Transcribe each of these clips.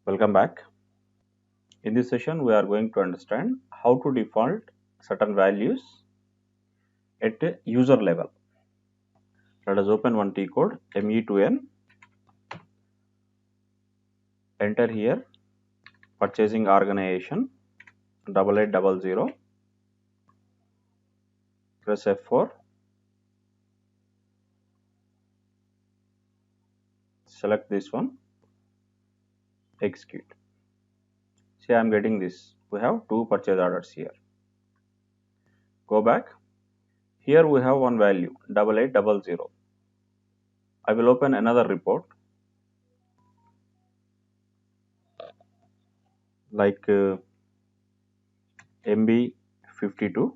Welcome back. In this session, we are going to understand how to default certain values at a user level. Let us open one T code ME2N, enter here purchasing organization 8800, press F4, select this one, execute. See, I am getting this. We have two purchase orders here. Go back. Here we have one value 8800. I will open another report like MB52.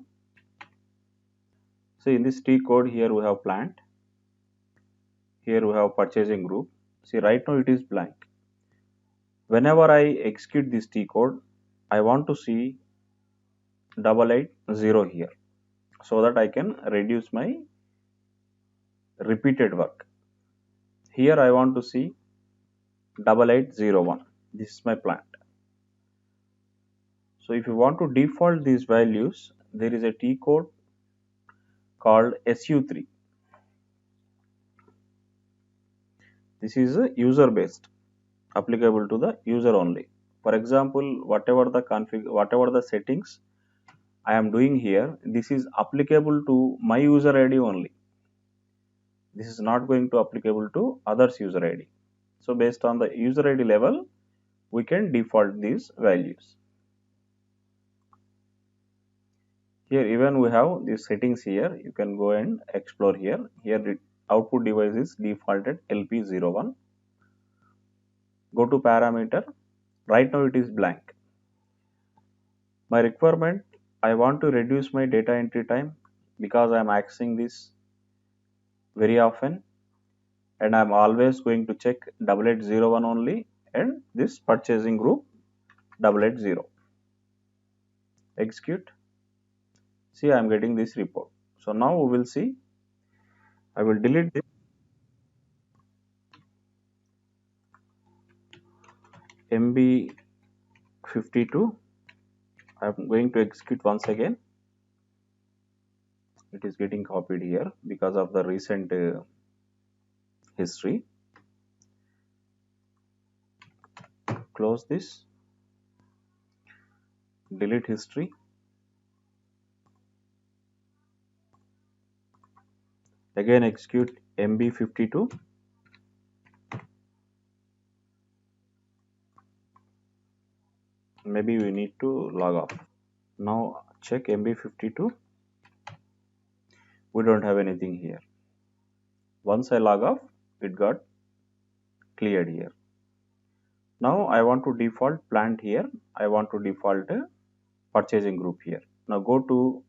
See, in this T code here we have plant. Here we have purchasing group. See, right now it is blank. Whenever I execute this T code, I want to see 880 here so that I can reduce my repeated work. Here I want to see 8801. This is my plant. So if you want to default these values, there is a T code called SU3. This is a user based, applicable to the user only. For example, whatever the settings I am doing here, this is applicable to my user ID only. This is not going to applicable to others user ID. So based on the user ID level, we can default these values. Here even we have these settings here. You can go and explore here. Here the output device is defaulted LP01. Go to parameter. Right now it is blank. My requirement, I want to reduce my data entry time because I am accessing this very often and I am always going to check 8801 only and this purchasing group 880. Execute. See, I am getting this report. So now we will see. I will delete this MB52. I am going to execute once again. It is getting copied here because of the recent history. Close this. Delete history. Again execute MB52. Maybe we need to log off. Now check MB52. We don't have anything here. Once I log off, it got cleared here. Now I want to default plant here. I want to default a purchasing group here. Now go to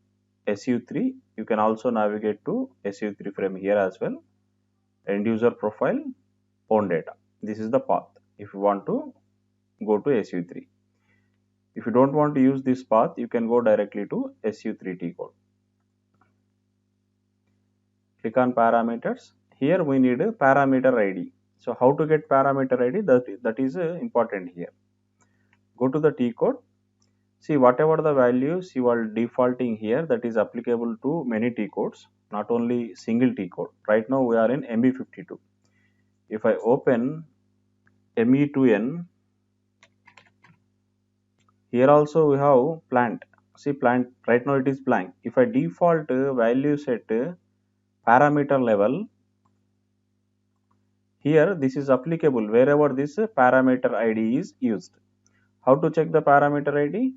SU3. You can also navigate to SU3 from here as well. End user profile, own data. This is the path if you want to go to SU3. If you don't want to use this path, you can go directly to SU3 T code. Click on parameters. Here we need a parameter ID. So how to get parameter ID? That is important here. Go to the T code. See, whatever the values you are defaulting here, that is applicable to many T codes, not only single T code. Right now we are in MB52. If I open ME2N, here also we have plant. See, plant right now it is blank. If I default values at parameter level, here this is applicable wherever this parameter ID is used. How to check the parameter ID?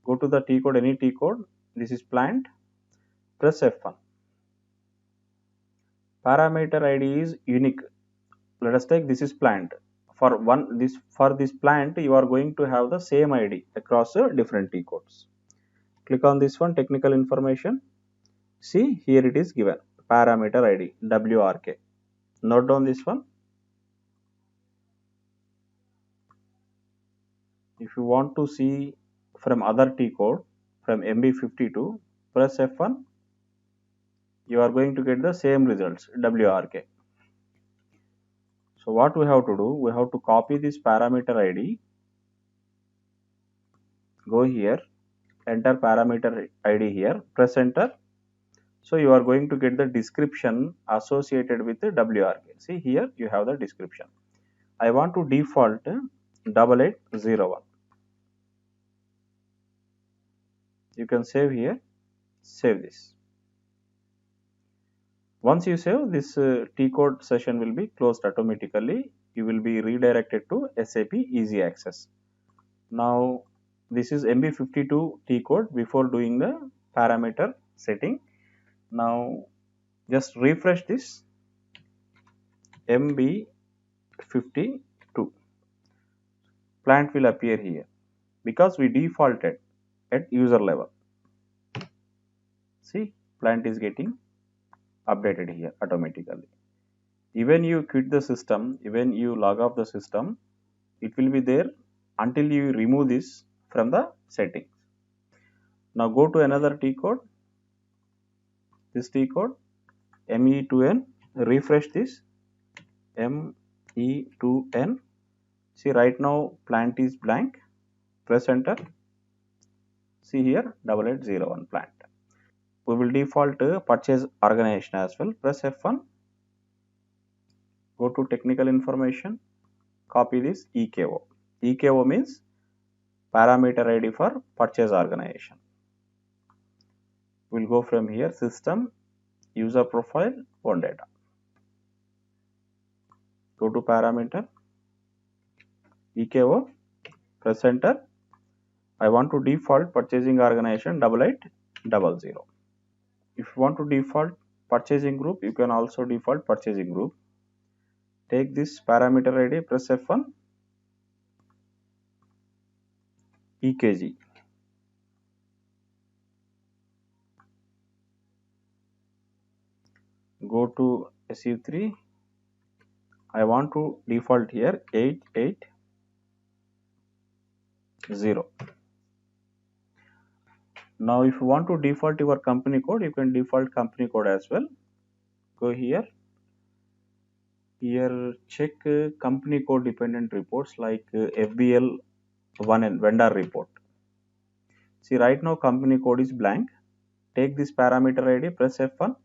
Go to the T code, any T code. This is plant. Press F1. Parameter ID is unique. Let us take this is plant. For this plant, you are going to have the same ID across different T codes. Click on this one, technical information. See, here it is given parameter ID WRK. Note down this one. If you want to see from other T code, from MB52, press F1. You are going to get the same results WRK. So what we have to do, we have to copy this parameter ID, go here, enter parameter ID here, press enter. So you are going to get the description associated with the WRK. See here you have the description. I want to default 8801. You can save here, save this. Once you save, this T-code session will be closed automatically. You will be redirected to SAP Easy Access. Now this is MB52 T-code before doing the parameter setting. Now just refresh this MB52. Plant will appear here because we defaulted at user level. See, plant is getting updated here automatically. Even you quit the system, even you log off the system, it will be there until you remove this from the settings. Now go to another T code, this T code ME2N, refresh this ME2N. See, right now plant is blank, press enter. See here 8801 plant. We will default purchase organization as well. Press F1, go to technical information, copy this EKO. EKO means parameter ID for purchase organization. We'll go from here, system, user profile, one data. Go to parameter, EKO, press enter. I want to default purchasing organization 8800. If you want to default purchasing group, you can also default purchasing group. Take this parameter ID, press F1, EKG. Go to SU3. I want to default here 880. Now if you want to default your company code, you can default company code as well. Go here. Here check company code dependent reports like FBL 1N vendor report. See, right now company code is blank. Take this parameter ID, press F1.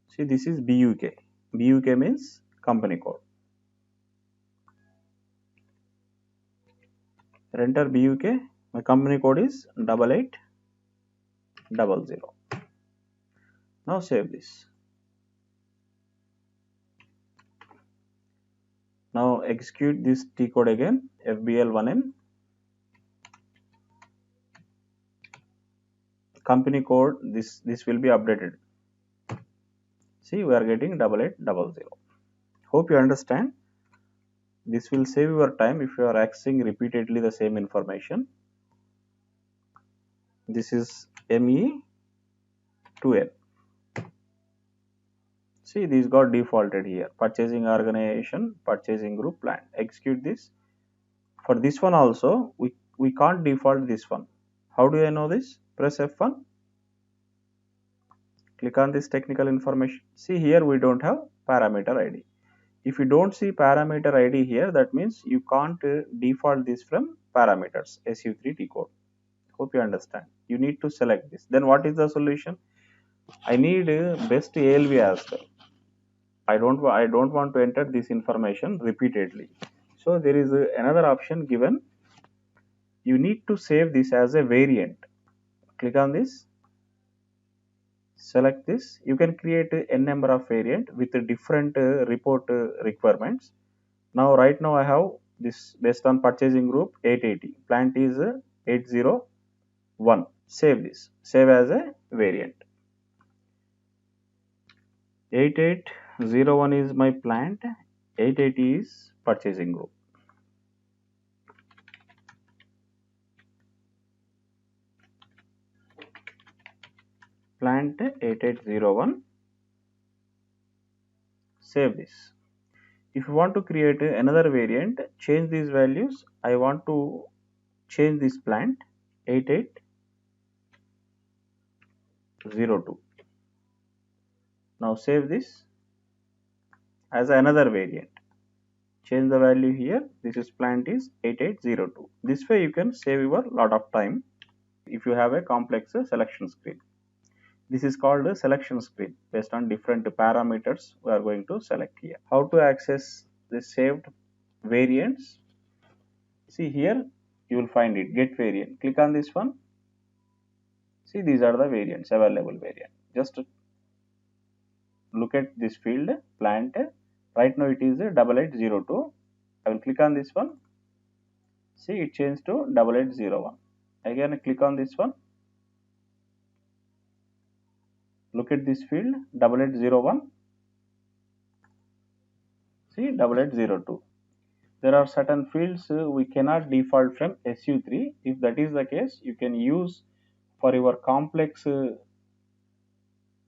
See, this is BUK. BUK means company code. Enter BUK. My company code is 8800. Now save this. Now execute this T code again, FBL1N. Company code, this will be updated. See, we are getting 8800. Hope you understand. This will save your time if you are accessing repeatedly the same information. This is ME2N. See, this got defaulted here. Purchasing organization, purchasing group, plant. Execute this. For this one also, we can't default this one. How do I know this? Press F1. Click on this technical information. See, here we don't have parameter ID. If you don't see parameter ID here, that means you can't default this from parameters SU3 T code. Hope you understand. You need to select this. Then what is the solution? I need best ALV as well. I don't want to enter this information repeatedly. So there is another option given. You need to save this as a variant. Click on this. Select this. You can create n number of variant with different report requirements. Now right now I have this based on purchasing group 880. Plant is 801. Save this. Save as a variant. 8801 is my plant. 880 is purchasing group. Plant 8801. Save this. If you want to create another variant, change these values. I want to change this plant 8802. Now save this. as another variant. Change the value here. This is plant is 8802. This way you can save your lot of time if you have a complex selection screen. This is called a selection screen. Based on different parameters we are going to select here. How to access the saved variants? See here you will find it, get variant. Click on this one. See, these are the variants, available variant. Just look at this field, plant. Right now it is 8802. I will click on this one. See, it changed to 8801. Again click on this one. Look at this field, 8801. See, 8802. There are certain fields we cannot default from SU3. If that is the case, you can use for your complex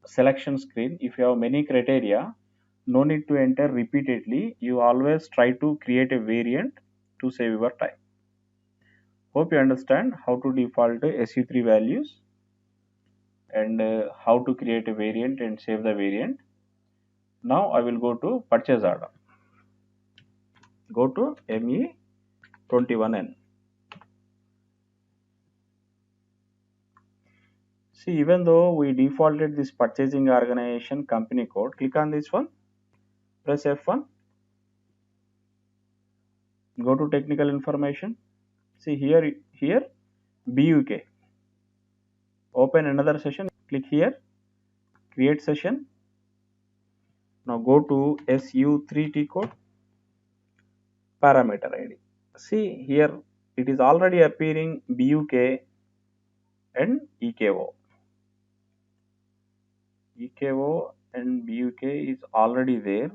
selection screen. If you have many criteria, no need to enter repeatedly. You always try to create a variant to save your time. Hope you understand how to default SU3 values and how to create a variant and save the variant. Now I will go to purchase order. Go to ME21N. See, even though we defaulted this purchasing organization company code, click on this one, press F1, go to technical information. See here BUK. Open another session, click here, create session. Now go to SU3T code, parameter ID. See here it is already appearing BUK and EKO. EKO and BUK is already there.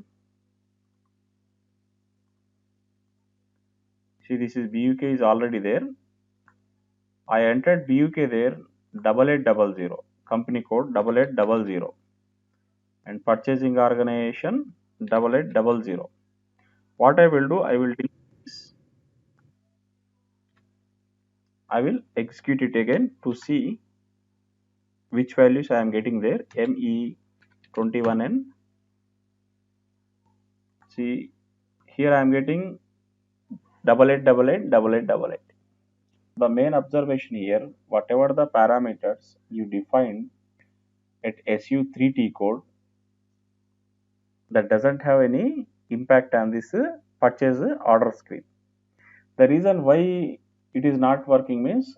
See, this is BUK is already there. I entered BUK there 8800, company code 8800 and purchasing organization 8800. What I will do, I will execute it again to see which values I am getting there. ME21N. See, here I am getting 88888888. The main observation here, whatever the parameters you define at SU3T code, that doesn't have any impact on this purchase order screen. The reason why it is not working means,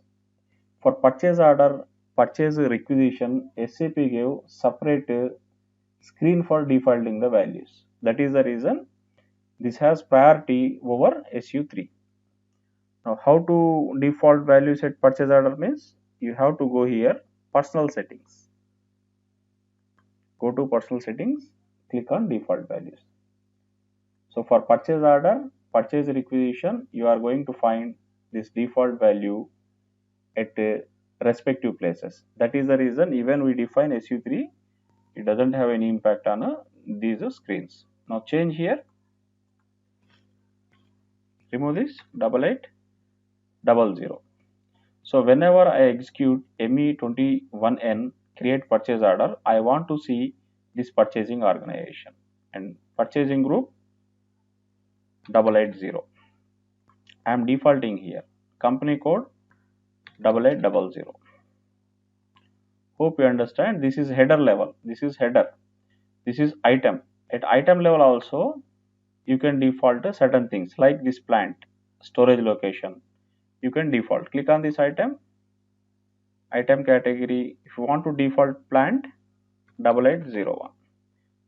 for purchase order, purchase requisition, SAP gave separate screen for defaulting the values. That is the reason this has priority over SU3. Now, how to default values at purchase order means, you have to go here, personal settings. Go to personal settings, click on default values. So for purchase order, purchase requisition, you are going to find this default value at respective places. That is the reason even we define SU3, it doesn't have any impact on these screens. Now change here, remove this 8800. So whenever I execute ME21N create purchase order, I want to see this purchasing organization and purchasing group 880. I am defaulting here, company code 8800. Hope you understand. This is header level, this is header, this is item. At item level also you can default certain things like this plant, storage location. You can default. Click on this item category. If you want to default plant 8801,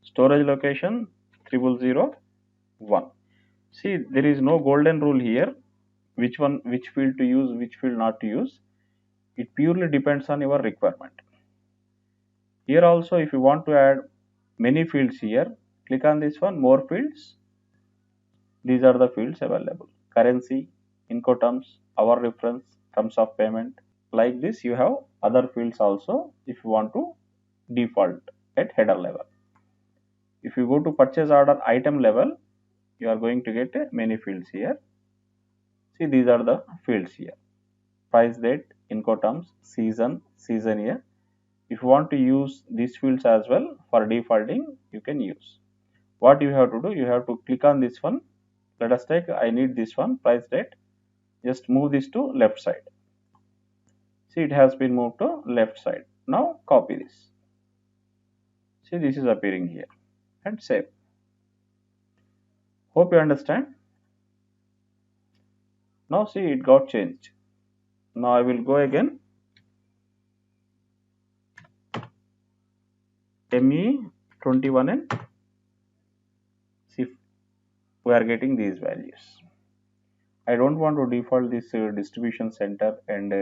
storage location 3001. See, there is no golden rule here, which field to use, which field not to use. It purely depends on your requirement. Here also, if you want to add many fields here, click on this one, more fields. These are the fields available: currency, Incoterms, hour reference, terms of payment. Like this, you have other fields also if you want to default at header level. If you go to purchase order item level, you are going to get many fields here. See, these are the fields here: price date, Incoterms, season, season year. If you want to use these fields as well for defaulting, you can use. what you have to do, you have to click on this one. Let us take, I need this one, price date. Just move this to left side. See, it has been moved to left side. Now copy this. See, this is appearing here and save. Hope you understand. Now see, it got changed. Now I will go again. ME21 and see, we are getting these values. I don't want to default this distribution center and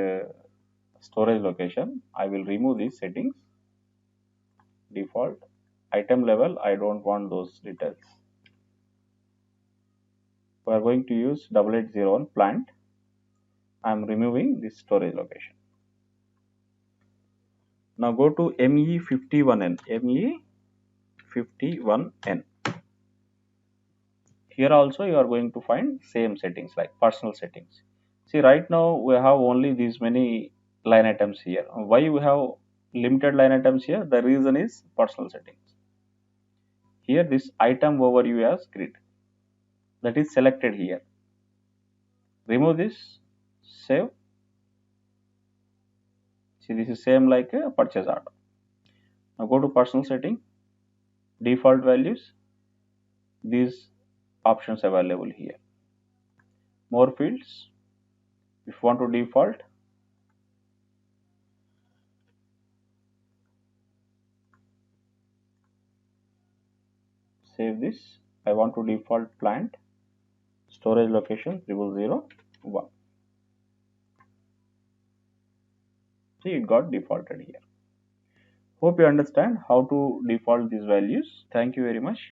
storage location. I will remove these settings. Default item level, I don't want those details. We are going to use 8801 plant. I am removing this storage location. Now go to ME51N. ME51N. Here also you are going to find same settings like personal settings. See, right now we have only these many line items here. Why we have limited line items here? The reason is personal settings. Here this item overview as grid, that is selected here. Remove this, save. See, this is same like a purchase order. Now go to personal setting, default values. These options available here. More fields. If you want to default, save this. I want to default plant, storage location 0001. See, it got defaulted here. Hope you understand how to default these values. Thank you very much.